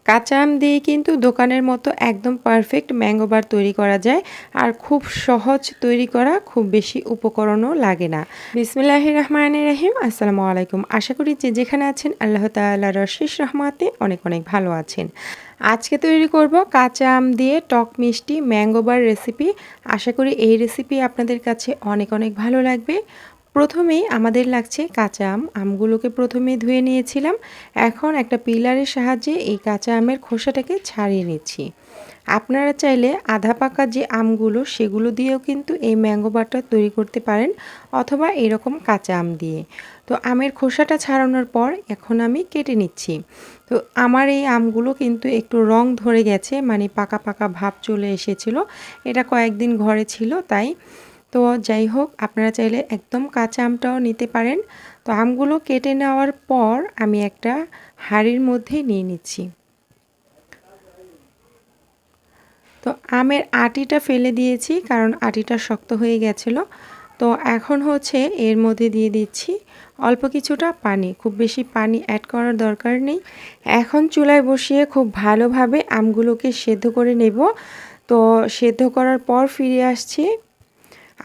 কাঁচা আম দিয়ে কিন্তু দোকানের মতো একদম পারফেক্ট ম্যাঙ্গো বার তৈরি করা যায়। আর খুব সহজ তৈরি করা, খুব বেশি উপকরণও লাগে না। বিসমিল্লাহির রহমানির রহিম। আসসালামু আলাইকুম। আশা করি যে যেখানে আছেন আল্লাহ তাআলার অশেষ রহমতে অনেক অনেক ভালো আছেন। আজকে তৈরি করব কাঁচা আম দিয়ে টক মিষ্টি ম্যাঙ্গো বার রেসিপি। আশা করি এই রেসিপি আপনাদের কাছে অনেক অনেক ভালো লাগবে। প্রথমেই আমাদের লাগছে কাঁচা আম। আমগুলোকে প্রথমেই ধুয়ে নিয়েছিলাম। এখন একটা পিলারের সাহায্যে এই কাঁচা আমের খোসাটাকে ছাড়িয়ে নিচ্ছি। আপনারা চাইলে আধা পাকা যে আমগুলো সেগুলো দিয়েও কিন্তু এই ম্যাঙ্গো বারটা তৈরি করতে পারেন, অথবা এরকম কাঁচা আম দিয়ে। তো আমের খোসাটা ছাড়ানোর পর এখন আমি কেটে নিচ্ছি। তো আমার এই আমগুলো কিন্তু একটু রং ধরে গেছে, মানে পাকা পাকা ভাব চলে এসেছিলো। এটা কয়েকদিন ঘরে ছিল তাই। তো যাই হোক, আপনারা চাইলে একদম কাঁচা আমটাও নিতে পারেন। তো আমগুলো কেটে নেওয়ার পর আমি একটা হাঁড়ির মধ্যে নিয়ে নিচ্ছি। তো আমের আটিটা ফেলে দিয়েছি, কারণ আটিটা শক্ত হয়ে গেছিলো। তো এখন হচ্ছে এর মধ্যে দিয়ে দিচ্ছি অল্প কিছুটা পানি। খুব বেশি পানি অ্যাড করার দরকার নেই। এখন চুলায় বসিয়ে খুব ভালোভাবে আমগুলোকে সেদ্ধ করে নেব। তো সেদ্ধ করার পর ফিরে আসছি।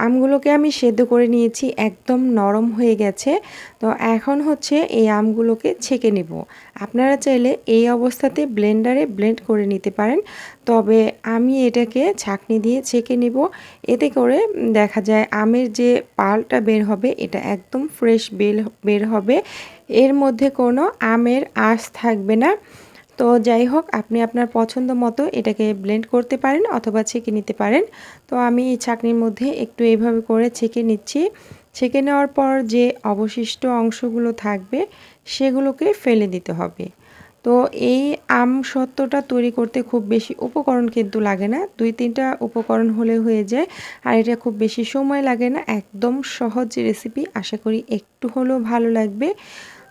আমগুলোকে আমি সেদ্ধ করে নিয়েছি, একদম নরম হয়ে গেছে। তো এখন হচ্ছে এই আমগুলোকে ছেঁকে নেব। আপনারা চাইলে এই অবস্থাতে ব্লেন্ডারে ব্লেন্ড করে নিতে পারেন, তবে আমি এটাকে ছাঁকনি দিয়ে ছেঁকে নেব। এতে করে দেখা যায় আমের যে পাল্পটা বের হবে এটা একদম ফ্রেশ বের হবে, এর মধ্যে কোনো আমের আঁশ থাকবে না। তো যাই হোক, আপনি আপনার পছন্দ মতো এটাকে ব্লেন্ড করতে পারেন অথবা ছেঁকে নিতে পারেন। তো আমি এই ছাঁকনির মধ্যে একটু এইভাবে করে ছেঁকে নিচ্ছি। ছেঁকে নেওয়ার পর যে অবশিষ্ট অংশগুলো থাকবে সেগুলোকে ফেলে দিতে হবে। তো এই আম সত্ত্বটা তৈরি করতে খুব বেশি উপকরণ কিন্তু লাগে না, 2-3টা উপকরণ হলে হয়ে যায়। আর এটা খুব বেশি সময় লাগে না, একদম সহজ রেসিপি। আশা করি একটু হলেও ভালো লাগবে।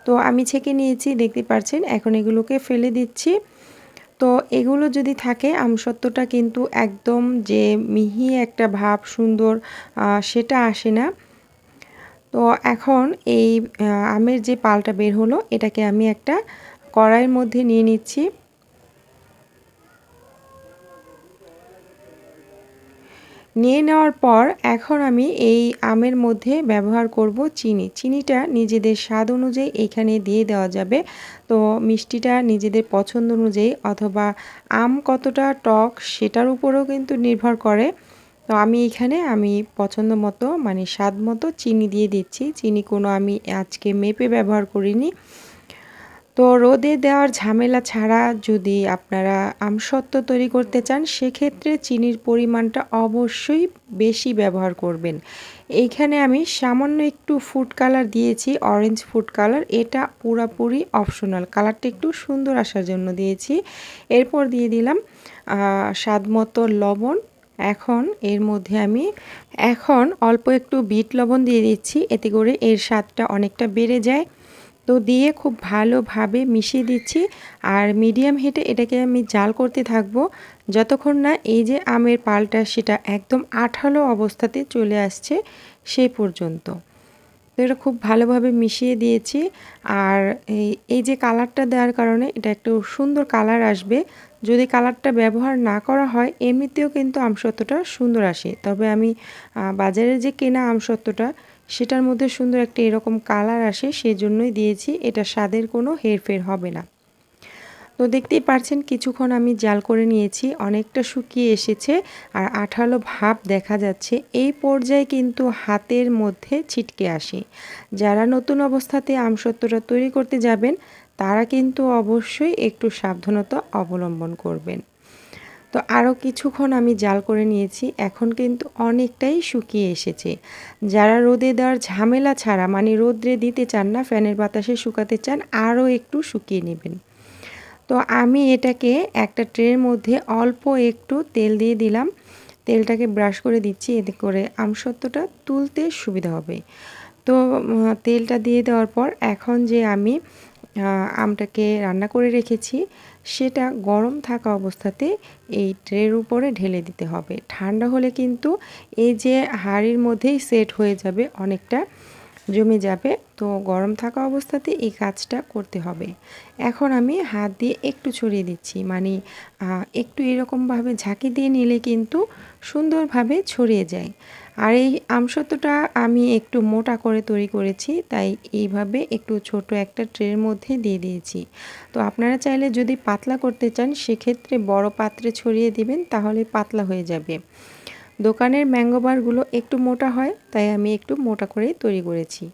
তো আমি ছেঁকে নিয়েছি, দেখতে পাচ্ছেন। এখন এগুলোকে ফেলে দিচ্ছি। তো এগুলো যদি থাকে আমসত্ত্বটা কিন্তু একদম যে মিহি একটা ভাব সুন্দর সেটা আসে না। তো এখন এই আমের যে পালটা বের হলো এটাকে আমি একটা কড়াইয়ের মধ্যে নিয়ে নিচ্ছি। নিয়ে নেওয়ার পর এখন আমি এই আমের মধ্যে ব্যবহার করব চিনি। চিনিটা নিজেদের স্বাদ অনুযায়ী এখানে দিয়ে দেওয়া যাবে। তো মিষ্টিটা নিজেদের পছন্দ অনুযায়ী, অথবা আম কতটা টক সেটার উপরেও কিন্তু নির্ভর করে। তো আমি এখানে পছন্দ মতো, মানে স্বাদ মতো চিনি দিয়ে দিচ্ছি। চিনি কোনো আমি আজকে মেপে ব্যবহার করিনি। তো রোদে দেওয়ার ঝামেলা ছাড়া যদি আপনারা আমসত্ত্ব তৈরি করতে চান, সেক্ষেত্রে চিনির পরিমাণটা অবশ্যই বেশি ব্যবহার করবেন। এইখানে আমি সামান্য একটু ফুড কালার দিয়েছি, অরেঞ্জ ফুড কালার। এটা পুরাপুরি অপশনাল, কালারটা একটু সুন্দর আসার জন্য দিয়েছি। এরপর দিয়ে দিলাম স্বাদ মতো লবণ। এখন এর মধ্যে আমি অল্প একটু বিট লবণ দিয়ে দিচ্ছি, এতে করে এর স্বাদটা অনেকটা বেড়ে যায়। তো দিয়ে খুব ভালোভাবে মিশিয়ে দিচ্ছি। আর মিডিয়াম হিটে এটাকে আমি জাল করতে থাকবো যতক্ষণ না এই যে আমের পালটা সেটা একদম আঠালো অবস্থাতে চলে আসছে সেই পর্যন্ত। তো এটা খুব ভালোভাবে মিশিয়ে দিয়েছি। আর এই যে কালারটা দেওয়ার কারণে এটা একটু সুন্দর কালার আসবে। যদি কালারটা ব্যবহার না করা হয় এমনিতেও কিন্তু আমসত্ত্বটা সুন্দর আসে, তবে আমি বাজারে যে কেনা আমসত্ত্বটা সেটার মধ্যে সুন্দর একটা এরকম কালার আসে, সেজন্যই দিয়েছি। এটা স্বাদের কোনো হেরফের হবে না। তো দেখতেই পারছেন কিছুক্ষণ আমি জাল করে নিয়েছি, অনেকটা শুকিয়ে এসেছে আর আঠালো ভাব দেখা যাচ্ছে। এই পর্যায়ে কিন্তু হাতের মধ্যে ছিটকে আসে। যারা নতুন অবস্থাতে আমসত্ত্বটা তৈরি করতে যাবেন তারা কিন্তু অবশ্যই একটু সাবধানতা অবলম্বন করবেন। তো আরও কিছুক্ষণ আমি জাল করে নিয়েছি, এখন কিন্তু অনেকটাই শুকিয়ে এসেছে। যারা রোদে দেওয়ার ঝামেলা ছাড়া, মানে রোদ্রে দিতে চান না, ফ্যানের বাতাসে শুকাতে চান, আরও একটু শুকিয়ে নেবেন। তো আমি এটাকে একটা ট্রের মধ্যে অল্প একটু তেল দিয়ে দিলাম। তেলটাকে ব্রাশ করে দিচ্ছি, এতে করে আমসত্ত্বটা তুলতে সুবিধা হবে। তো তেলটা দিয়ে দেওয়ার পর এখন যে আমি আমটাকে রান্না করে রেখেছি সেটা গরম থাকা অবস্থাতে এই ট্রের উপরে ঢেলে দিতে হবে। ঠান্ডা হলে কিন্তু এই যে হাঁড়ির মধ্যেই সেট হয়ে যাবে অনেকটা। জমে যাবে। তো গরম থাকা অবস্থাতে এই কাজটা করতে হবে। এখন আমি হাত দিয়ে একটু ছড়িয়ে দিচ্ছি, মানে একটু এরকমভাবে ঝাঁকি দিয়ে নিলে কিন্তু সুন্দরভাবে ছড়িয়ে যায়। আর এই আমসত্ত্বটা আমি একটু মোটা করে তৈরি করেছি, তাই এইভাবে একটু ছোট একটা ট্রের মধ্যে দিয়ে দিয়েছি। তো আপনারা চাইলে যদি পাতলা করতে চান সেক্ষেত্রে বড় পাত্রে ছড়িয়ে দিবেন, তাহলে পাতলা হয়ে যাবে। দোকানের ম্যাঙ্গো বারগুলো একটু মোটা হয়, তাই আমি একটু মোটা করেই তৈরি করেছি।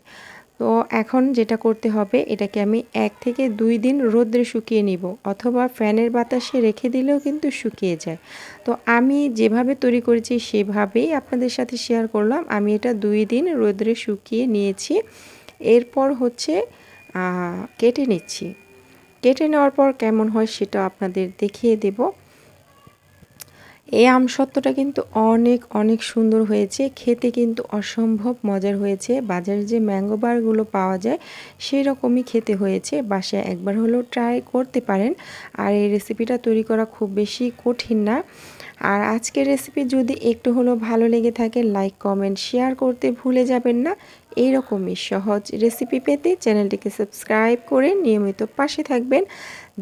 তো এখন যেটা করতে হবে, এটাকে আমি 1 থেকে 2 দিন রোদ্রে শুকিয়ে নিব, অথবা ফ্যানের বাতাসে রেখে দিলেও কিন্তু শুকিয়ে যায়। তো আমি যেভাবে তৈরি করেছি সেভাবেই আপনাদের সাথে শেয়ার করলাম। আমি এটা 2 দিন রোদ্রে শুকিয়ে নিয়েছি। এরপর হচ্ছে কেটে নিচ্ছি। কেটে নেওয়ার পর কেমন হয় সেটা আপনাদের দেখিয়ে দেব। এই আমসত্ত্বটা কিন্তু অনেক অনেক সুন্দর হয়েছে, খেতে কিন্তু অসম্ভব মজার হয়েছে। বাজারে যে ম্যাঙ্গো বারগুলো পাওয়া যায় সেই রকমই খেতে হয়েছে। বাসায় একবার হলেও ট্রাই করতে পারেন। আর এই রেসিপিটা তৈরি করা খুব বেশি কঠিন না। আর আজকের রেসিপি যদি একটু হলেও ভালো লেগে থাকে, লাইক কমেন্ট শেয়ার করতে ভুলে যাবেন না। এইরকমই সহজ রেসিপি পেতে চ্যানেলটিকে সাবস্ক্রাইব করে নিয়মিত পাশে থাকবেন।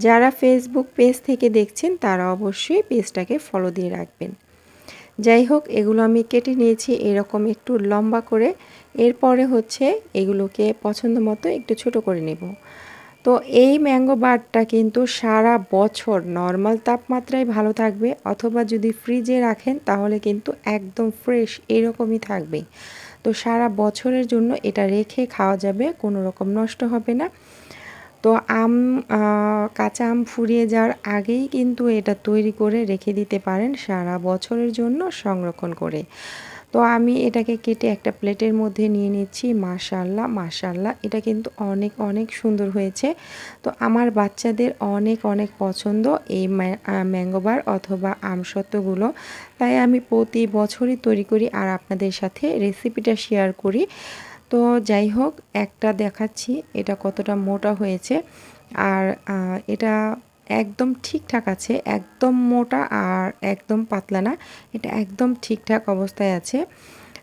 যারা ফেসবুক পেজ থেকে দেখছেন তারা অবশ্যই পেজটাকে ফলো দিয়ে রাখবেন। যাই হোক, এগুলো আমি কেটে নিয়েছি এরকম একটু লম্বা করে। এরপরে হচ্ছে এগুলোকে পছন্দ মতো একটু ছোট করে নেব। তো এই ম্যাঙ্গো বারটা কিন্তু সারা বছর নর্মাল তাপমাত্রায় ভালো থাকবে, অথবা যদি ফ্রিজে রাখেন তাহলে কিন্তু একদম ফ্রেশ এরকমই থাকবে। তো সারা বছরের জন্য এটা রেখে খাওয়া যাবে, কোনো রকম নষ্ট হবে না। তো কাঁচা আম ফুরিয়ে যাওয়ার আগেই কিন্তু এটা তৈরি করে রেখে দিতে পারেন সারা বছরের জন্য সংরক্ষণ করে। তো আমি এটাকে কেটে একটা প্লেটের মধ্যে নিয়ে নিচ্ছি। মাশাআল্লাহ মাশাআল্লাহ, এটা কিন্তু অনেক অনেক সুন্দর হয়েছে। তো আমার বাচ্চাদের অনেক অনেক পছন্দ এই ম্যাঙ্গো বার অথবা আমসত্ত্বগুলো, তাই আমি প্রতি বছরই তৈরি করি আর আপনাদের সাথে রেসিপিটা শেয়ার করি। তো যাই হোক, একটা দেখাচ্ছি এটা কতটা মোটা হয়েছে। আর এটা একদম ঠিকঠাক আছে, একদম মোটা আর একদম পাতলা না, এটা একদম ঠিকঠাক অবস্থায় আছে।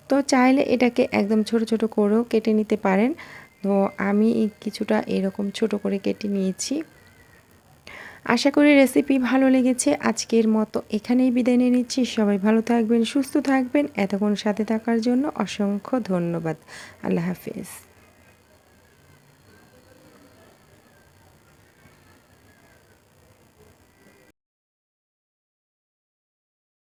তো চাইলে এটাকে একদম ছোট ছোট করেও কেটে নিতে পারেন। তো আমি কিছুটা এরকম ছোট করে কেটে নিয়েছি। আশা করি রেসিপি ভালো লেগেছে। আজকের মতো এখানেই বিদায় নিয়ে নিচ্ছি। সবাই ভালো থাকবেন, সুস্থ থাকবেন। এতক্ষণ সাথে থাকার জন্য অসংখ্য ধন্যবাদ। আল্লাহ হাফেজ।